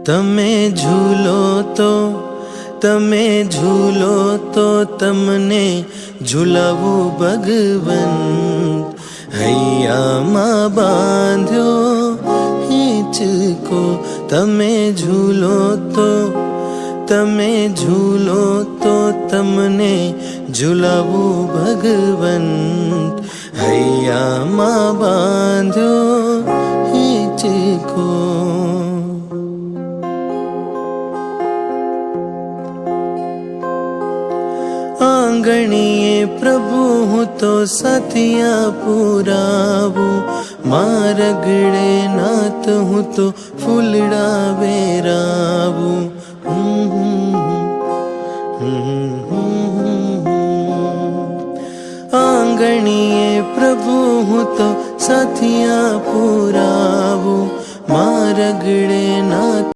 તમે ઝૂલો તો તમને ઝૂલાવું ભગવંત, હૈયામાં બાંધ્યો હિંચકો. તમે ઝૂલો તો તમને ઝૂલાવું ભગવંત, હૈયામાં બાંધ્યો હિંચકો. આંગણીએ પ્રભુ હું તો સાથિયા પુરાવું, મારગડે નાથ હું તો ફૂલડા વેરાવું. આંગણીએ પ્રભુ હું તો સાથિયા પુરાવું, મારગડે